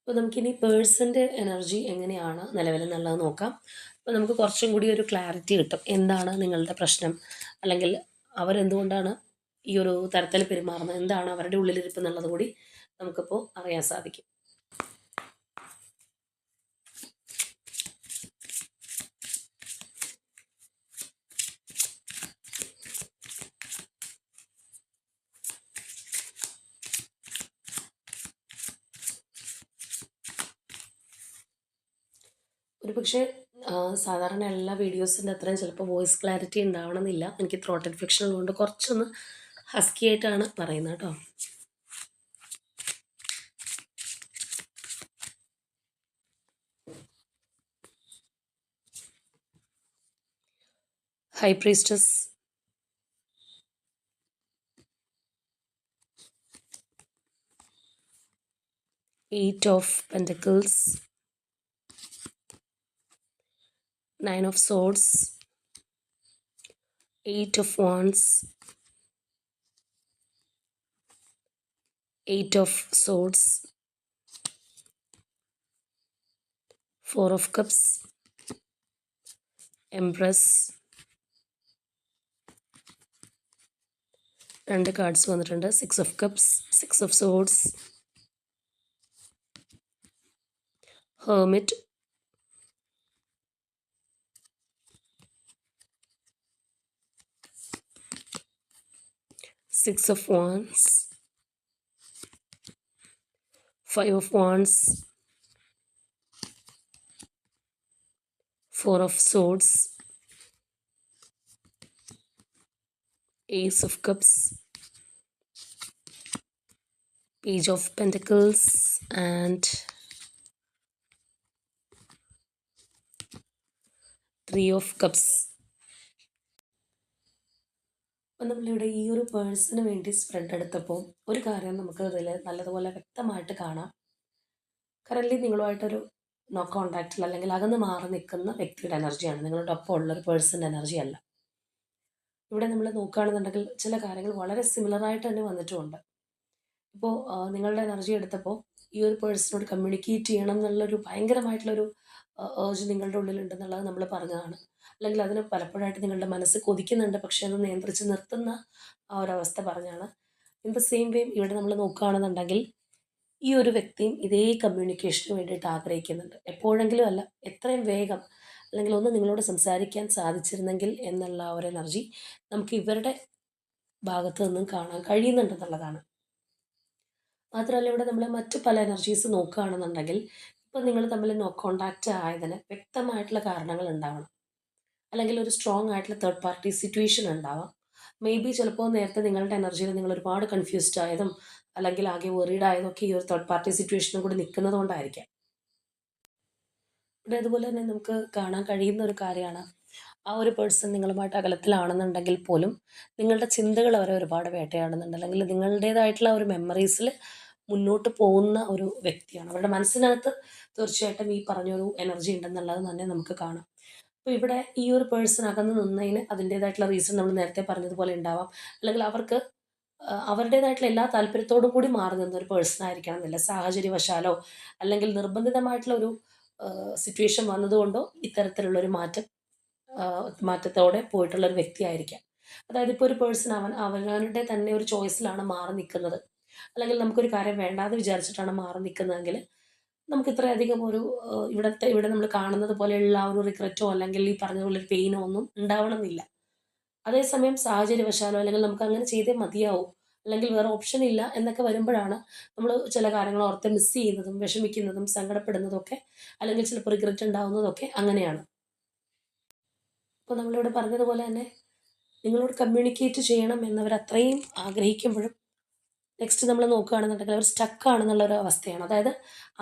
S1: അപ്പോൾ നമുക്കിനി പേഴ്സൻ്റെ എനർജി എങ്ങനെയാണ് നിലവിലെന്നുള്ളത് നോക്കാം. അപ്പോൾ നമുക്ക് കുറച്ചും കൂടി ഒരു ക്ലാരിറ്റി കിട്ടും. എന്താണ് നിങ്ങളുടെ പ്രശ്നം? അല്ലെങ്കിൽ അവരെന്തുകൊണ്ടാണ് ഈ ഒരു തരത്തിൽ പെരുമാറുന്നത്? എന്താണ് അവരുടെ ഉള്ളിലിരിപ്പ് എന്നുള്ളത് കൂടി നമുക്കിപ്പോൾ അറിയാൻ സാധിക്കും. ഒരുപക്ഷേ സാധാരണ എല്ലാ വീഡിയോസിൻ്റെ അത്രയും ചിലപ്പോൾ വോയിസ് ക്ലാരിറ്റി ഉണ്ടാവണമെന്നില്ല. എനിക്ക് ത്രോട്ട് ഇൻഫെക്ഷൻ ഉള്ളതുകൊണ്ട് കുറച്ചൊന്ന് ഹസ്കി ആയിട്ടാണ് പറയുന്നത് കേട്ടോ. High priestess, 8 of Pentacles, 9 of Swords, 8 of Wands, 8 of Swords, 4 of Cups, Empress. 2 cards വന്നിട്ടുണ്ട്. 6 of Cups, 6 of Swords, Hermit, 6 of Wands, 5 of Wands, 4 of Swords, Ace of Cups, Page of Pentacles and 3 of Cups. അപ്പം നമ്മളിവിടെ ഈ ഒരു പേഴ്സണിന് വേണ്ടി spread എടുത്തപ്പോൾ ഒരു കാര്യം നമുക്ക് ഇതിൽ നല്ലതുപോലെ വ്യക്തമായിട്ട് കാണാം. കറൻറ്റ്ലി നിങ്ങളുമായിട്ടൊരു നോ കോണ്ടാക്റ്റിൽ അല്ലെങ്കിൽ അകന്ന് മാറി നിൽക്കുന്ന വ്യക്തിയുടെ എനർജിയാണ്. നിങ്ങളുടെ ഒപ്പം ഉള്ളൊരു പേഴ്സൻ്റെ എനർജി അല്ല. ഇവിടെ നമ്മൾ നോക്കുകയാണെന്നുണ്ടെങ്കിൽ ചില കാര്യങ്ങൾ വളരെ സിമിലറായിട്ട് തന്നെ വന്നിട്ടുമുണ്ട്. ഇപ്പോൾ നിങ്ങളുടെ എനർജി എടുത്തപ്പോൾ ഈ ഒരു പേഴ്സണോട് കമ്മ്യൂണിക്കേറ്റ് ചെയ്യണം എന്നുള്ളൊരു ഭയങ്കരമായിട്ടുള്ളൊരു ഏർജ് നിങ്ങളുടെ ഉള്ളിലുണ്ടെന്നുള്ളത് നമ്മൾ പറഞ്ഞതാണ്. അല്ലെങ്കിൽ അതിന് പലപ്പോഴായിട്ട് നിങ്ങളുടെ മനസ്സ് കൊതിക്കുന്നുണ്ട്, പക്ഷേ അത് നിയന്ത്രിച്ച് നിർത്തുന്ന ആ ഒരവസ്ഥ പറഞ്ഞാണ്. ഇൻ ദ സെയിം വേ ഇവിടെ നമ്മൾ നോക്കുകയാണെന്നുണ്ടെങ്കിൽ ഈ ഒരു വ്യക്തിയും ഇതേ കമ്മ്യൂണിക്കേഷന് വേണ്ടിയിട്ട് ആഗ്രഹിക്കുന്നുണ്ട്. എപ്പോഴെങ്കിലും അല്ല, എത്രയും വേഗം അല്ലെങ്കിൽ ഒന്ന് നിങ്ങളോട് സംസാരിക്കാൻ സാധിച്ചിരുന്നെങ്കിൽ എന്നുള്ള ആ ഒരു എനർജി നമുക്ക് ഇവരുടെ ഭാഗത്ത് നിന്നും കാണാൻ കഴിയുന്നുണ്ടെന്നുള്ളതാണ്. മാത്രമല്ല ഇവിടെ നമ്മൾ മറ്റു പല എനർജീസ് നോക്കുകയാണെന്നുണ്ടെങ്കിൽ ഇപ്പോൾ നിങ്ങൾ തമ്മിൽ നോ കോണ്ടാക്റ്റ് ആയതിന് വ്യക്തമായിട്ടുള്ള കാരണങ്ങൾ ഉണ്ടാവണം. അല്ലെങ്കിൽ ഒരു സ്ട്രോങ് ആയിട്ടുള്ള തേർഡ് പാർട്ടി സിറ്റുവേഷൻ ഉണ്ടാവാം. മേ ബി ചിലപ്പോൾ നേരത്തെ നിങ്ങളുടെ എനർജിയിൽ നിങ്ങൾ ഒരുപാട് കൺഫ്യൂസ്ഡ് ആയതും അല്ലെങ്കിൽ ആകെ വെറീഡ് ആയതും ഒക്കെ ഈ ഒരു തേർഡ് പാർട്ടി സിറ്റുവേഷനും കൂടി നിൽക്കുന്നത് കൊണ്ടായിരിക്കാം. ഇവിടെ അതുപോലെ തന്നെ നമുക്ക് കാണാൻ കഴിയുന്ന ഒരു കാര്യമാണ്, ആ ഒരു പേഴ്സൺ നിങ്ങളുമായിട്ട് അകലത്തിലാണെന്നുണ്ടെങ്കിൽ പോലും നിങ്ങളുടെ ചിന്തകൾ അവരെ ഒരുപാട് വേട്ടയാടുന്നുണ്ട്. അല്ലെങ്കിൽ നിങ്ങളുടേതായിട്ടുള്ള ഒരു മെമ്മറീസിൽ മുന്നോട്ട് പോകുന്ന ഒരു വ്യക്തിയാണ്. അവരുടെ മനസ്സിനകത്ത് തീർച്ചയായിട്ടും ഈ പറഞ്ഞൊരു എനർജി ഉണ്ടെന്നുള്ളത് തന്നെ നമുക്ക് കാണാം. അപ്പോൾ ഇവിടെ ഈ ഒരു പേഴ്സൺ അകന്ന് നിന്നതിന് അതിൻ്റേതായിട്ടുള്ള റീസൺ നമ്മൾ നേരത്തെ പറഞ്ഞതുപോലെ ഉണ്ടാവാം. അല്ലെങ്കിൽ അവർക്ക് അവരുടേതായിട്ടുള്ള എല്ലാ താല്പര്യത്തോടും കൂടി മാറി നിന്ന ഒരു പേഴ്സൺ ആയിരിക്കണം എന്നില്ല. സാഹചര്യവശാലോ അല്ലെങ്കിൽ നിർബന്ധിതമായിട്ടുള്ള ഒരു സിറ്റുവേഷൻ വന്നതുകൊണ്ടോ ഇത്തരത്തിലുള്ളൊരു മാറ്റത്തോടെ പോയിട്ടുള്ള ഒരു വ്യക്തിയായിരിക്കാം. അതായത് ഇപ്പോൾ ഒരു പേഴ്സൺ അവനവൻ്റെ തന്നെ ഒരു ചോയ്സിലാണ് മാറി നിൽക്കുന്നത്. അല്ലെങ്കിൽ നമുക്കൊരു കാര്യം വേണ്ടാന്ന് വിചാരിച്ചിട്ടാണ് മാറി നിൽക്കുന്നതെങ്കിൽ നമുക്ക് ഇത്രയധികം ഒരു ഇവിടെ നമ്മൾ കാണുന്നത് പോലെയുള്ള ആ ഒരു റിഗ്രറ്റോ അല്ലെങ്കിൽ ഈ പറഞ്ഞതുപോലെ ഒരു പെയിനോ ഒന്നും ഉണ്ടാവണമെന്നില്ല. അതേസമയം സാഹചര്യവശാലോ അല്ലെങ്കിൽ നമുക്ക് അങ്ങനെ ചെയ്തേ മതിയാവൂ, അല്ലെങ്കിൽ വേറെ ഓപ്ഷൻ ഇല്ല എന്നൊക്കെ വരുമ്പോഴാണ് നമ്മൾ ചില കാര്യങ്ങൾ ഓർത്ത് മിസ് ചെയ്യുന്നതും വിഷമിക്കുന്നതും സങ്കടപ്പെടുന്നതും ഒക്കെ, അല്ലെങ്കിൽ ചിലപ്പോൾ റിഗ്രറ്റ് ഉണ്ടാവുന്നതൊക്കെ അങ്ങനെയാണ്. ഇപ്പോൾ നമ്മളിവിടെ പറഞ്ഞതുപോലെ തന്നെ നിങ്ങളോട് കമ്മ്യൂണിക്കേറ്റ് ചെയ്യണം എന്നവർ അത്രയും ആഗ്രഹിക്കുമ്പോഴും നെക്സ്റ്റ് നമ്മൾ നോക്കുകയാണെന്നുണ്ടെങ്കിൽ അവർ സ്റ്റക്ക് ആണെന്നുള്ള ഒരു അവസ്ഥയാണ്. അതായത്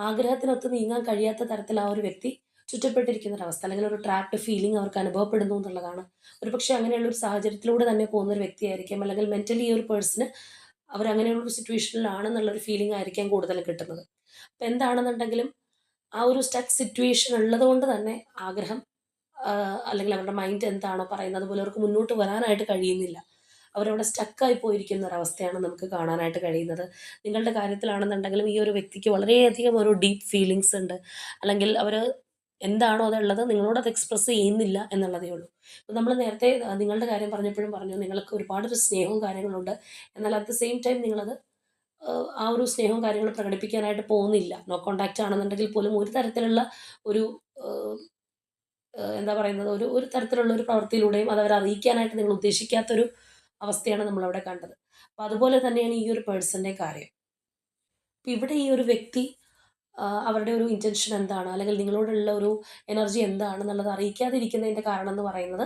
S1: ആഗ്രഹത്തിനൊത്ത് നീങ്ങാൻ കഴിയാത്ത തരത്തിൽ ആ ഒരു വ്യക്തി ചുറ്റപ്പെട്ടിരിക്കുന്ന ഒരു അവസ്ഥ, അല്ലെങ്കിൽ ഒരു ട്രാപ്ഡ് ഫീലിംഗ് അവർക്ക് അനുഭവപ്പെടുന്നു എന്നുള്ളതാണ്. ഒരുപക്ഷെ അങ്ങനെയുള്ള ഒരു സാഹചര്യത്തിലൂടെ തന്നെ പോകുന്ന ഒരു വ്യക്തിയായിരിക്കാം, അല്ലെങ്കിൽ മെന്റലി ഈ ഒരു പേഴ്സണ് അവർ അങ്ങനെയുള്ള ഒരു സിറ്റുവേഷനിലാണെന്നുള്ളൊരു ഫീലിംഗ് ആയിരിക്കാം കൂടുതലും കിട്ടുന്നത്. അപ്പോൾ എന്താണെന്നുണ്ടെങ്കിലും ആ ഒരു സ്റ്റക്ക് സിറ്റുവേഷൻ ഉള്ളത് കൊണ്ട് തന്നെ ആഗ്രഹം അല്ലെങ്കിൽ അവരുടെ മൈൻഡ് എന്താണോ പറയുന്നത് അതുപോലെ അവർക്ക് മുന്നോട്ട് വരാനായിട്ട് കഴിയുന്നില്ല. അവരവിടെ സ്റ്റക്കായി പോയിരിക്കുന്ന ഒരവസ്ഥയാണ് നമുക്ക് കാണാനായിട്ട് കഴിയുന്നത്. നിങ്ങളുടെ കാര്യത്തിലാണെന്നുണ്ടെങ്കിലും ഈ ഒരു വ്യക്തിക്ക് വളരെയധികം ഒരു ഡീപ്പ് ഫീലിങ്സ് ഉണ്ട്. അല്ലെങ്കിൽ അവർ എന്താണോ അതുള്ളത് നിങ്ങളോട് അത് എക്സ്പ്രസ് ചെയ്യുന്നില്ല എന്നുള്ളതേ ഉള്ളൂ. ഇപ്പം നമ്മൾ നേരത്തെ നിങ്ങളുടെ കാര്യം പറഞ്ഞപ്പോഴും പറഞ്ഞു നിങ്ങൾക്ക് ഒരുപാട് ഒരു സ്നേഹവും കാര്യങ്ങളുണ്ട്. എന്നാൽ അറ്റ് ദ സെയിം ടൈം നിങ്ങളത് ആ ഒരു സ്നേഹവും കാര്യങ്ങളും പ്രകടിപ്പിക്കാനായിട്ട് പോകുന്നില്ല. നോ കോൺടാക്റ്റ് ആണെന്നുണ്ടെങ്കിൽ പോലും ഒരു തരത്തിലുള്ള ഒരു ഏഹ് എന്താ പറയുന്നത്, ഒരു ഒരു തരത്തിലുള്ള ഒരു പ്രവൃത്തിയിലൂടെയും അത് അവരെ അറിയിക്കാനായിട്ട് നിങ്ങൾ ഉദ്ദേശിക്കാത്തൊരു അവസ്ഥയാണ് നമ്മളവിടെ കണ്ടത്. അപ്പോൾ അതുപോലെ തന്നെയാണ് ഈ ഒരു പേഴ്സൻ്റെ കാര്യം. അപ്പോൾ ഇവിടെ ഈ ഒരു വ്യക്തി അവരുടെ ഒരു ഇൻറ്റൻഷൻ എന്താണ്, അല്ലെങ്കിൽ നിങ്ങളോടുള്ള ഒരു എനർജി എന്താണെന്നുള്ളത് അറിയിക്കാതിരിക്കുന്നതിൻ്റെ കാരണം എന്ന് പറയുന്നത്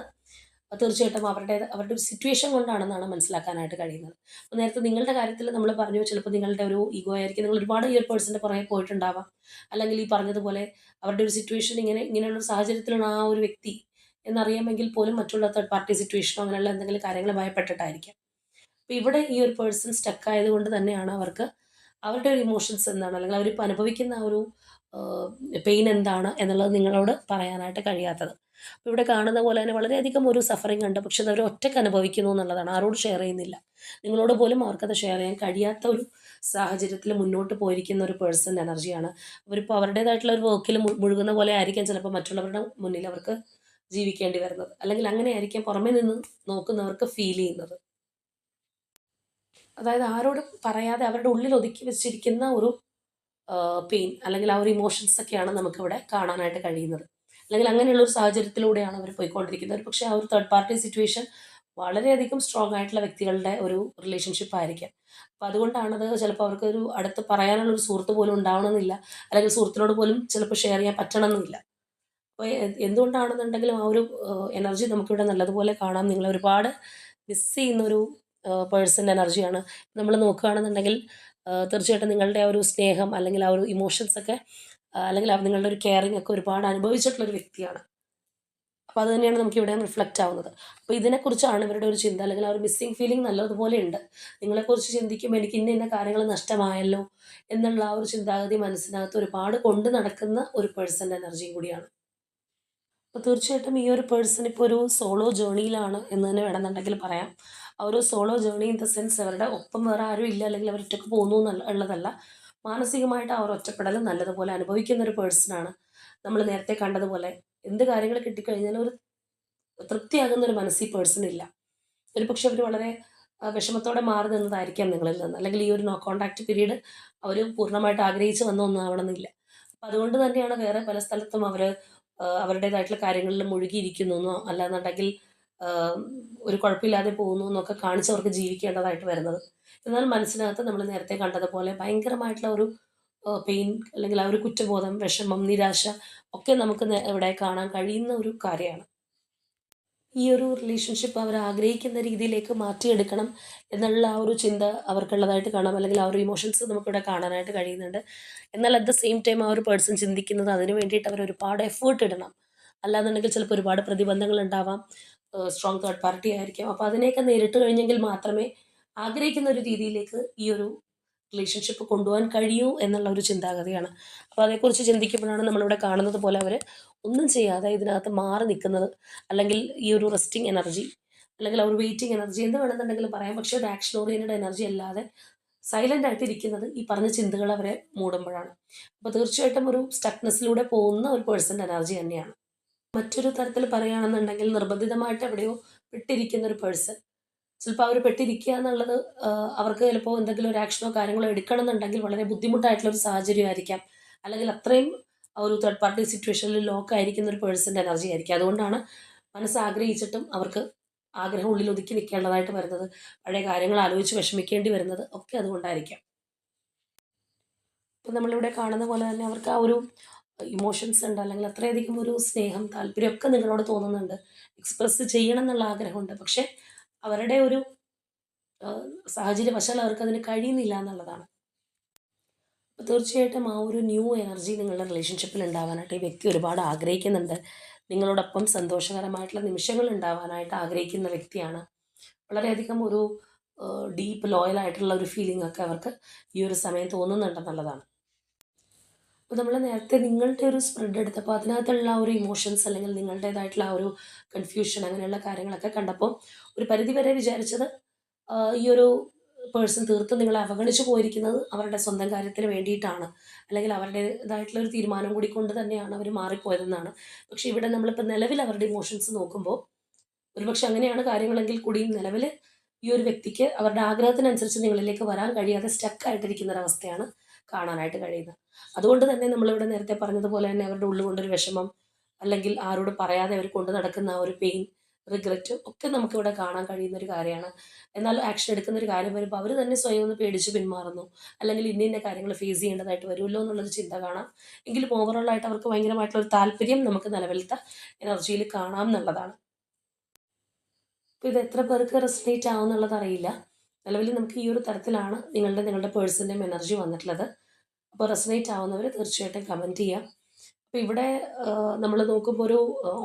S1: തീർച്ചയായിട്ടും അവരുടെ ഒരു സിറ്റുവേഷൻ കൊണ്ടാണെന്നാണ് മനസ്സിലാക്കാനായിട്ട് കഴിയുന്നത്. അപ്പോൾ നേരത്തെ നിങ്ങളുടെ കാര്യത്തിൽ നമ്മൾ പറഞ്ഞു ചിലപ്പോൾ നിങ്ങളുടെ ഒരു ഈഗോ ആയിരിക്കും, നിങ്ങൾ ഒരുപാട് ഈ ഒരു പേഴ്സൻ്റെ പുറകെ പോയിട്ടുണ്ടാവാം. അല്ലെങ്കിൽ ഈ പറഞ്ഞതുപോലെ അവരുടെ ഒരു സിറ്റുവേഷൻ ഇങ്ങനെയുള്ള ഒരു സാഹചര്യത്തിലാണ് ആ ഒരു വ്യക്തി എന്നറിയാമെങ്കിൽ പോലും മറ്റുള്ള തേർഡ് പാർട്ടി സിറ്റുവേഷനോ അങ്ങനെയുള്ള എന്തെങ്കിലും കാര്യങ്ങൾ ഭയപ്പെട്ടിട്ടായിരിക്കാം. അപ്പോൾ ഇവിടെ ഈ ഒരു പേഴ്സൺ സ്റ്റക്ക് ആയതുകൊണ്ട് തന്നെയാണ് അവർക്ക് അവരുടെ ഒരു ഇമോഷൻസ് എന്താണ്, അല്ലെങ്കിൽ അവരിപ്പോൾ അനുഭവിക്കുന്ന ആ ഒരു പെയിൻ എന്താണ് എന്നുള്ളത് നിങ്ങളോട് പറയാനായിട്ട് കഴിയാത്തത്. അപ്പോൾ ഇവിടെ കാണുന്ന പോലെ തന്നെ വളരെയധികം ഒരു സഫറിങ് ഉണ്ട്, പക്ഷെ അത് അവർ ഒറ്റയ്ക്ക് അനുഭവിക്കുന്നു എന്നുള്ളതാണ്, ആരോട് ഷെയർ ചെയ്യുന്നില്ല. നിങ്ങളോട് പോലും അവർക്കത് ഷെയർ ചെയ്യാൻ കഴിയാത്ത ഒരു സാഹചര്യത്തിൽ മുന്നോട്ട് പോയിരിക്കുന്ന ഒരു പേഴ്സൻ്റെ എനർജിയാണ്. അവരിപ്പോൾ അവരുടേതായിട്ടുള്ള ഒരു വർക്കിൽ മുഴുകുന്ന പോലെ ആയിരിക്കാം ചിലപ്പോൾ മറ്റുള്ളവരുടെ മുന്നിൽ അവർക്ക് ജീവിക്കേണ്ടി വരുന്നത്, അല്ലെങ്കിൽ അങ്ങനെയായിരിക്കാം പുറമേ നിന്ന് നോക്കുന്നവർക്ക് ഫീൽ ചെയ്യുന്നത്. അതായത് ആരോടും പറയാതെ അവരുടെ ഉള്ളിൽ ഒതുക്കി വെച്ചിരിക്കുന്ന ഒരു പെയിൻ, അല്ലെങ്കിൽ ആ ഒരു ഇമോഷൻസ് ഒക്കെയാണ് നമുക്കിവിടെ കാണാനായിട്ട് കഴിയുന്നത്. അല്ലെങ്കിൽ അങ്ങനെയുള്ള ഒരു സാഹചര്യത്തിലൂടെയാണ് അവർ പോയിക്കൊണ്ടിരിക്കുന്നത്. പക്ഷേ ആ ഒരു തേർഡ് പാർട്ടി സിറ്റുവേഷൻ വളരെയധികം സ്ട്രോങ് ആയിട്ടുള്ള വ്യക്തികളുടെ ഒരു റിലേഷൻഷിപ്പ് ആയിരിക്കാം. അപ്പോൾ അതുകൊണ്ടാണത് ചിലപ്പോൾ അവർക്കൊരു അടുത്ത് പറയാനുള്ള ഒരു സുഹൃത്ത് പോലും ഉണ്ടാവണമെന്നില്ല, അല്ലെങ്കിൽ സുഹൃത്തിനോട് പോലും ചിലപ്പോൾ ഷെയർ ചെയ്യാൻ പറ്റണമെന്നില്ല. അപ്പോൾ എന്തുകൊണ്ടാണെന്നുണ്ടെങ്കിലും ആ ഒരു എനർജി നമുക്കിവിടെ നല്ലതുപോലെ കാണാം. നിങ്ങളെ ഒരുപാട് മിസ് ചെയ്യുന്നൊരു പേഴ്സൻ്റെ എനർജിയാണ്. നമ്മൾ നോക്കുകയാണെന്നുണ്ടെങ്കിൽ തീർച്ചയായിട്ടും നിങ്ങളുടെ ആ ഒരു സ്നേഹം അല്ലെങ്കിൽ ആ ഒരു ഇമോഷൻസൊക്കെ അല്ലെങ്കിൽ നിങ്ങളുടെ ഒരു കെയറിങ് ഒക്കെ ഒരുപാട് അനുഭവിച്ചിട്ടുള്ളൊരു വ്യക്തിയാണ്. അപ്പോൾ അത് തന്നെയാണ് നമുക്കിവിടെ റിഫ്ലക്റ്റ് ആവുന്നത്. അപ്പോൾ ഇതിനെക്കുറിച്ചാണ് ഇവരുടെ ഒരു ചിന്ത, അല്ലെങ്കിൽ ആ ഒരു മിസ്സിങ് ഫീലിംഗ് നല്ലതുപോലെ ഉണ്ട്. നിങ്ങളെക്കുറിച്ച് ചിന്തിക്കുമ്പോൾ എനിക്ക് ഇന്ന ഇന്ന കാര്യങ്ങൾ നഷ്ടമായല്ലോ എന്നുള്ള ആ ഒരു ചിന്താഗതി മനസ്സിനകത്ത് ഒരുപാട് കൊണ്ട് നടക്കുന്ന ഒരു പേഴ്സൻ്റെ എനർജിയും കൂടിയാണ്. അപ്പോൾ തീർച്ചയായിട്ടും ഈ ഒരു പേഴ്സൺ ഇപ്പോൾ ഒരു സോളോ ജേണിയിലാണ് എന്ന് തന്നെ വേണമെന്നുണ്ടെങ്കിൽ പറയാം. ആ ഒരു solo journey in the sense അവരുടെ ഒപ്പം വേറെ ആരും ഇല്ല, അല്ലെങ്കിൽ അവർ ഒറ്റയ്ക്ക് പോകുന്നു ഉള്ളതല്ല. മാനസികമായിട്ട് ആ ഒരു ഒറ്റപ്പെടൽ നല്ലതുപോലെ അനുഭവിക്കുന്ന ഒരു പേഴ്സണാണ്. നമ്മൾ നേരത്തെ കണ്ടതുപോലെ എന്ത് കാര്യങ്ങൾ കിട്ടിക്കഴിഞ്ഞാലും ഒരു തൃപ്തിയാകുന്ന ഒരു മനസ്സ് ഈ പേഴ്സണില്ല. ഒരുപക്ഷെ അവർ വളരെ വിഷമത്തോടെ മാറി നിന്നതായിരിക്കാം നിങ്ങളിൽ നിന്ന്, അല്ലെങ്കിൽ ഈ ഒരു നോ കോൺടാക്റ്റ് പീരീഡ് അവർ പൂർണ്ണമായിട്ട് ആഗ്രഹിച്ച് വന്ന ഒന്നും ആവണമെന്നില്ല. അപ്പം അതുകൊണ്ട് തന്നെയാണ് വേറെ പല സ്ഥലത്തും അവർ അവരുടേതായിട്ടുള്ള കാര്യങ്ങളിൽ മുഴുകിയിരിക്കുന്നു എന്നോ അല്ലാന്നുണ്ടെങ്കിൽ ആഹ് ഒരു കുഴപ്പമില്ലാതെ പോകുന്നു എന്നൊക്കെ കാണിച്ച് അവർക്ക് ജീവിക്കേണ്ടതായിട്ട് വരുന്നത്. എന്നാൽ മനസ്സിനകത്ത് നമ്മൾ നേരത്തെ കണ്ടതുപോലെ ഭയങ്കരമായിട്ടുള്ള ഒരു പെയിൻ, അല്ലെങ്കിൽ ആ ഒരു കുറ്റബോധം, വിഷമം, നിരാശ ഒക്കെ നമുക്ക് ഇവിടെ കാണാൻ കഴിയുന്ന ഒരു കാര്യമാണ്. ഈ ഒരു റിലേഷൻഷിപ്പ് അവർ ആഗ്രഹിക്കുന്ന രീതിയിലേക്ക് മാറ്റിയെടുക്കണം എന്നുള്ള ആ ഒരു ചിന്ത അവർക്കുള്ളതായിട്ട് കാണാം, അല്ലെങ്കിൽ ആ ഒരു ഇമോഷൻസ് നമുക്കിവിടെ കാണാനായിട്ട് കഴിയുന്നുണ്ട്. എന്നാൽ അറ്റ് ദ സെയിം ടൈം ആ ഒരു പേഴ്സൺ ചിന്തിക്കുന്നത് അതിന് വേണ്ടിയിട്ട് അവർ ഒരുപാട് എഫേർട്ട് ഇടണം. അല്ലാന്നുണ്ടെങ്കിൽ ചിലപ്പോൾ ഒരുപാട് പ്രതിബന്ധങ്ങൾ ഉണ്ടാവാം. സ്ട്രോങ് തേർഡ് പാർട്ടി ആയിരിക്കാം. അപ്പോൾ അതിനെയൊക്കെ നേരിട്ട് കഴിഞ്ഞെങ്കിൽ മാത്രമേ ആഗ്രഹിക്കുന്ന ഒരു രീതിയിലേക്ക് ഈ ഒരു റിലേഷൻഷിപ്പ് കൊണ്ടുപോകാൻ കഴിയൂ എന്നുള്ള ഒരു ചിന്താഗതിയാണ്. അപ്പോൾ അതേക്കുറിച്ച് ചിന്തിക്കുമ്പോഴാണ് നമ്മളിവിടെ കാണുന്നത് പോലെ അവർ ഒന്നും ചെയ്യാതെ ഇതിനകത്ത് മാറി നിൽക്കുന്നത്, അല്ലെങ്കിൽ ഈ ഒരു റെസ്റ്റിംഗ് എനർജി അല്ലെങ്കിൽ ആ ഒരു വെയിറ്റിംഗ് എനർജി എന്ത് വേണമെന്നുണ്ടെങ്കിലും പറയാം. പക്ഷേ ഒരു ആക്ഷൻ ഓറിയന്റഡ് എനർജി അല്ലാതെ സൈലന്റ് ആയിട്ട് ഇരിക്കുന്നത് ഈ പറഞ്ഞ ചിന്തകൾ അവരെ മൂടുമ്പോഴാണ്. അപ്പോൾ തീർച്ചയായിട്ടും ഒരു സ്റ്റക്നെസ്സിലൂടെ പോകുന്ന ഒരു പേഴ്സൻ്റെ എനർജി തന്നെയാണ്. മറ്റൊരു തരത്തിൽ പറയുകയാണെന്നുണ്ടെങ്കിൽ നിർബന്ധിതമായിട്ട് എവിടെയോ പെട്ടിരിക്കുന്ന ഒരു പേഴ്സൺ. ചിലപ്പോൾ അവർ പെട്ടിരിക്കുക എന്നുള്ളത് അവർക്ക് ചിലപ്പോൾ എന്തെങ്കിലും ഒരു ആക്ഷനോ കാര്യങ്ങളോ എടുക്കണം എന്നുണ്ടെങ്കിൽ വളരെ ബുദ്ധിമുട്ടായിട്ടുള്ള ഒരു സാഹചര്യമായിരിക്കാം. അല്ലെങ്കിൽ അത്രയും ആ ഒരു തേർഡ് പാർട്ടി സിറ്റുവേഷനിൽ ലോക്ക് ആയിരിക്കുന്ന ഒരു പേഴ്സൻ്റെ എനർജി ആയിരിക്കും. അതുകൊണ്ടാണ് മനസ്സ് ആഗ്രഹിച്ചിട്ടും അവർക്ക് ആഗ്രഹം ഉള്ളിൽ ഒതുക്കി നിൽക്കേണ്ടതായിട്ട് വരുന്നത്. പഴയ കാര്യങ്ങൾ ആലോചിച്ച് വിഷമിക്കേണ്ടി വരുന്നത് ഒക്കെ അതുകൊണ്ടായിരിക്കാം. ഇപ്പം നമ്മളിവിടെ കാണുന്ന പോലെ തന്നെ അവർക്ക് ആ ഒരു ഇമോഷൻസ് ഉണ്ട്, അല്ലെങ്കിൽ അത്രയധികം ഒരു സ്നേഹം താല്പര്യം ഒക്കെ നിങ്ങളോട് തോന്നുന്നുണ്ട്. എക്സ്പ്രസ് ചെയ്യണം എന്നുള്ള ആഗ്രഹമുണ്ട്. പക്ഷേ അവരുടെ ഒരു സാഹചര്യവശാൽ അവർക്ക് അതിന് കഴിയുന്നില്ല എന്നുള്ളതാണ്. അപ്പോൾ തീർച്ചയായിട്ടും ആ ഒരു ന്യൂ എനർജി നിങ്ങളുടെ റിലേഷൻഷിപ്പിൽ ഉണ്ടാവാനായിട്ട് ഈ വ്യക്തി ഒരുപാട് ആഗ്രഹിക്കുന്നുണ്ട്. നിങ്ങളോടൊപ്പം സന്തോഷകരമായിട്ടുള്ള നിമിഷങ്ങൾ ഉണ്ടാവാനായിട്ട് ആഗ്രഹിക്കുന്ന വ്യക്തിയാണ്. വളരെയധികം ഒരു ഡീപ്പ് ലോയൽ ആയിട്ടുള്ള ഒരു ഫീലിംഗ് ഒക്കെ അവർക്ക് ഈ ഒരു സമയം തോന്നുന്നുണ്ടെന്നുള്ളതാണ്. അപ്പോൾ നമ്മൾ നേരത്തെ നിങ്ങളുടെ ഒരു സ്പ്രെഡ് എടുത്തപ്പോൾ അതിനകത്തുള്ള ആ ഒരു ഇമോഷൻസ്, അല്ലെങ്കിൽ നിങ്ങളുടേതായിട്ടുള്ള ആ ഒരു കൺഫ്യൂഷൻ, അങ്ങനെയുള്ള കാര്യങ്ങളൊക്കെ കണ്ടപ്പോൾ ഒരു പരിധിവരെ വിചാരിച്ചത് ഈ ഒരു പേഴ്സൺ തീർത്തും നിങ്ങളെ അവഗണിച്ചു പോയിരിക്കുന്നത് അവരുടെ സ്വന്തം കാര്യത്തിന് വേണ്ടിയിട്ടാണ്, അല്ലെങ്കിൽ അവരുടേതായിട്ടുള്ള ഒരു തീരുമാനം കൂടി കൊണ്ട് തന്നെയാണ് അവർ മാറിപ്പോയതെന്നാണ്. പക്ഷേ ഇവിടെ നമ്മളിപ്പോൾ നിലവിൽ അവരുടെ ഇമോഷൻസ് നോക്കുമ്പോൾ ഒരുപക്ഷെ അങ്ങനെയാണ് കാര്യങ്ങളെങ്കിൽ കൂടിയും നിലവിൽ ഈ ഒരു വ്യക്തിക്ക് അവരുടെ ആഗ്രഹത്തിനനുസരിച്ച് നിങ്ങളിലേക്ക് വരാൻ കഴിയാതെ സ്റ്റക്കായിട്ടിരിക്കുന്ന ഒരവസ്ഥയാണ് കാണാനായിട്ട് കഴിയുന്നത്. അതുകൊണ്ട് തന്നെ നമ്മളിവിടെ നേരത്തെ പറഞ്ഞതുപോലെ തന്നെ അവരുടെ ഉള്ളിൽ കൊണ്ടൊരു വിഷമം, അല്ലെങ്കിൽ ആരോടും പറയാതെ അവർ കൊണ്ട് നടക്കുന്ന ആ ഒരു പെയിൻ, റിഗ്രറ്റ് ഒക്കെ നമുക്കിവിടെ കാണാൻ കഴിയുന്ന ഒരു കാര്യമാണ്. എന്നാൽ ആക്ഷൻ എടുക്കുന്ന ഒരു കാര്യം വരുമ്പോൾ അവർ തന്നെ സ്വയം ഒന്ന് പേടിച്ച് പിന്മാറുന്നു, അല്ലെങ്കിൽ ഇന്ന ഇന്ന കാര്യങ്ങൾ ഫേസ് ചെയ്യേണ്ടതായിട്ട് വരുമല്ലോ എന്നുള്ളൊരു ചിന്ത കാണാം. എങ്കിലും ഓവറോൾ ആയിട്ട് അവർക്ക് ഭയങ്കരമായിട്ടുള്ള ഒരു താല്പര്യം നമുക്ക് നിലവിലത്തെ എനർജിയിൽ കാണാം എന്നുള്ളതാണ്. അപ്പോൾ ഇത് എത്ര പേർക്ക് റെസൊണേറ്റ് ആവും എന്നുള്ളത് അറിയില്ല. നിലവിൽ നമുക്ക് ഈ ഒരു തരത്തിലാണ് നിങ്ങളുടെ പേഴ്സൻ്റെയും എനർജി വന്നിട്ടുള്ളത്. അപ്പോൾ റെസൊണേറ്റ് ആവുന്നവർ തീർച്ചയായിട്ടും കമൻറ്റ് ചെയ്യാം. അപ്പോൾ ഇവിടെ നമ്മൾ നോക്കുമ്പോൾ ഒരു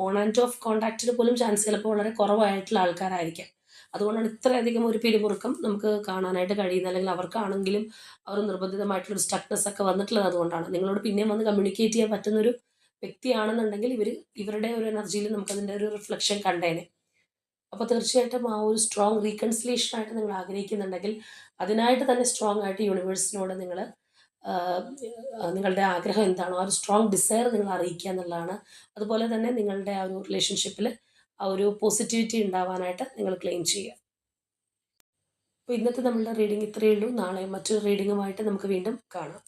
S1: ഓൺ ആൻഡ് ഓഫ് കോൺടാക്റ്റിന് പോലും ചാൻസ് ചിലപ്പോൾ വളരെ കുറവായിട്ടുള്ള ആൾക്കാരായിരിക്കാം. അതുകൊണ്ടാണ് ഇത്രയധികം ഒരു പിരിമുറുക്കം നമുക്ക് കാണാനായിട്ട് കഴിയുന്നത്. അല്ലെങ്കിൽ അവർക്കാണെങ്കിലും അവർ നിർബന്ധിതമായിട്ടുള്ളൊരു സ്റ്റക്നെസ് ഒക്കെ വന്നിട്ടുള്ളത് അതുകൊണ്ടാണ്. നിങ്ങളോട് പിന്നെയും വന്ന് കമ്മ്യൂണിക്കേറ്റ് ചെയ്യാൻ പറ്റുന്നൊരു വ്യക്തിയാണെന്നുണ്ടെങ്കിൽ ഇവരുടെ ഒരു എനർജിയിൽ നമുക്കതിൻ്റെ ഒരു റിഫ്ലക്ഷൻ കണ്ടേനെ. അപ്പോൾ തീർച്ചയായിട്ടും ആ ഒരു സ്ട്രോങ് റീകൺസിലേഷനായിട്ട് നിങ്ങൾ ആഗ്രഹിക്കുന്നുണ്ടെങ്കിൽ അതിനായിട്ട് തന്നെ സ്ട്രോങ് ആയിട്ട് യൂണിവേഴ്സിനോട് നിങ്ങൾ നിങ്ങളുടെ ആഗ്രഹം എന്താണോ ആ ഒരു സ്ട്രോങ് ഡിസയർ നിങ്ങൾ അറിയിക്കുക എന്നുള്ളതാണ്. അതുപോലെ തന്നെ നിങ്ങളുടെ ആ ഒരു റിലേഷൻഷിപ്പിൽ ആ ഒരു പോസിറ്റിവിറ്റി ഉണ്ടാവാനായിട്ട് നിങ്ങൾ ക്ലെയിം ചെയ്യുക. അപ്പോൾ ഇന്നത്തെ നമ്മളുടെ റീഡിംഗ് ഇത്രയേ ഉള്ളൂ. നാളെ മറ്റൊരു റീഡിങ്ങുമായിട്ട് നമുക്ക് വീണ്ടും കാണാം.